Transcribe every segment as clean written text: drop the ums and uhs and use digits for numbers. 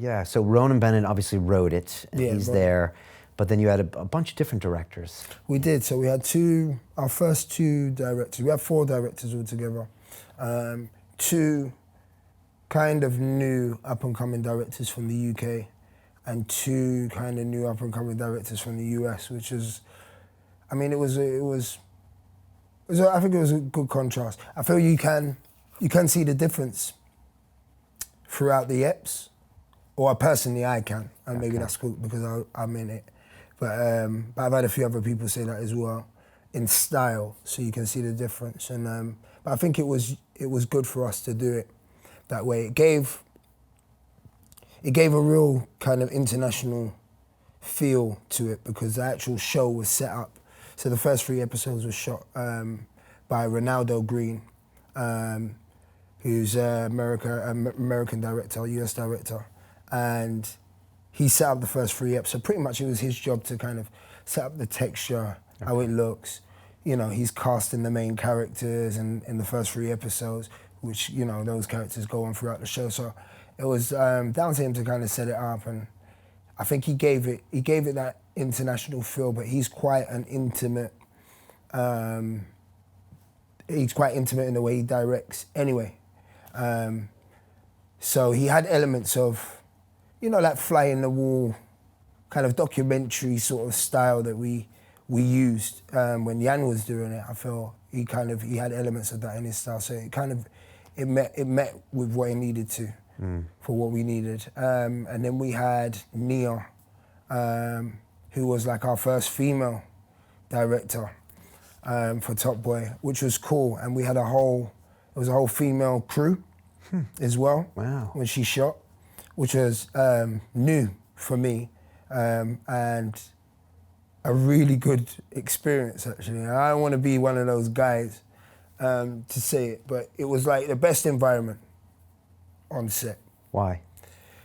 Yeah, so Ronan Bennett obviously wrote it, and Yeah, he's wrote it. there, but then you had a bunch of different directors. We did. So we had our first two directors. We had 4 directors altogether. 2 kind of new up-and-coming directors from the UK, and 2 kind of new up-and-coming directors from the US, which is, I mean, I think it was a good contrast. I feel you can see the difference throughout the eps, or personally I can, and maybe that's cool because I'm in it. But I've had a few other people say that as well, in style, so you can see the difference. And but I think it was good for us to do it that way. It gave a real kind of international feel to it because the actual show was set up. So the first 3 episodes were shot by Ronaldo Green, who's an American director, US director, and he set up the first 3 episodes. So pretty much it was his job to kind of set up the texture, how it looks. You know, he's casting the main characters in the first 3 episodes, which, you know, those characters go on throughout the show. So it was down to him to kind of set it up, and I think he gave it that international feel, but he's quite an intimate, he's quite intimate in the way he directs anyway. So he had elements of, you know, that fly in the wall kind of documentary sort of style that we used when Jan was doing it. I feel he had elements of that in his style, so it met with what it needed to for what we needed. And then we had Nia, who was like our first female director for Top Boy, which was cool. And we had a whole female crew as well. Wow. When she shot, which was new for me, and a really good experience actually. And I don't want to be one of those guys to say it, but it was like the best environment on set. Why?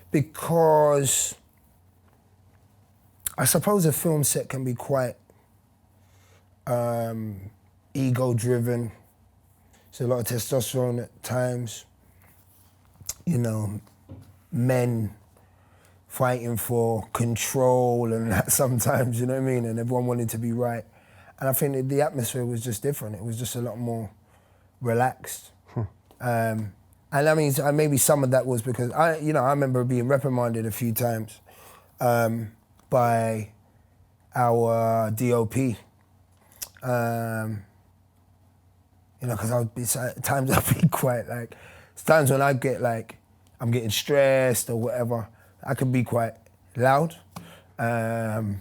Because I suppose a film set can be quite ego-driven. There's a lot of testosterone at times. You know, men fighting for control and that sometimes, you know what I mean? And everyone wanted to be right. And I think that the atmosphere was just different. It was just a lot more relaxed. And I mean, maybe some of that was because I remember being reprimanded a few times by our DOP. You know, because at times I'd be quite like, it's times when I get like, I'm getting stressed or whatever, I can be quite loud. And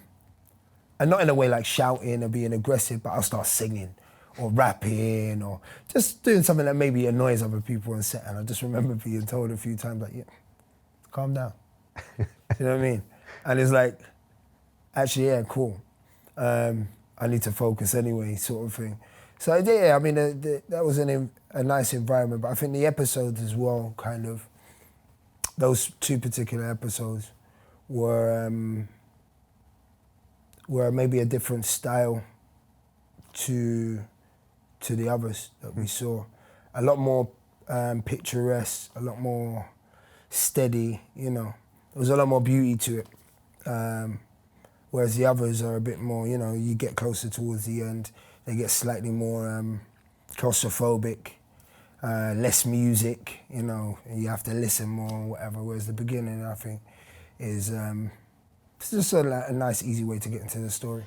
not in a way like shouting or being aggressive, but I'll start singing or rapping or just doing something that maybe annoys other people on set. And I just remember being told a few times like, yeah, calm down. You know what I mean? And it's like, actually, yeah, cool. I need to focus anyway, sort of thing. So yeah, I mean, that was a nice environment, but I think the episodes as well, kind of, those 2 particular episodes were maybe a different style to the others that we saw. A lot more picturesque, a lot more steady, you know. There was a lot more beauty to it. Whereas the others are a bit more, you know, you get closer towards the end, they get slightly more claustrophobic, less music, you know, and you have to listen more or whatever. Whereas the beginning, I think, is it's just a nice, easy way to get into the story.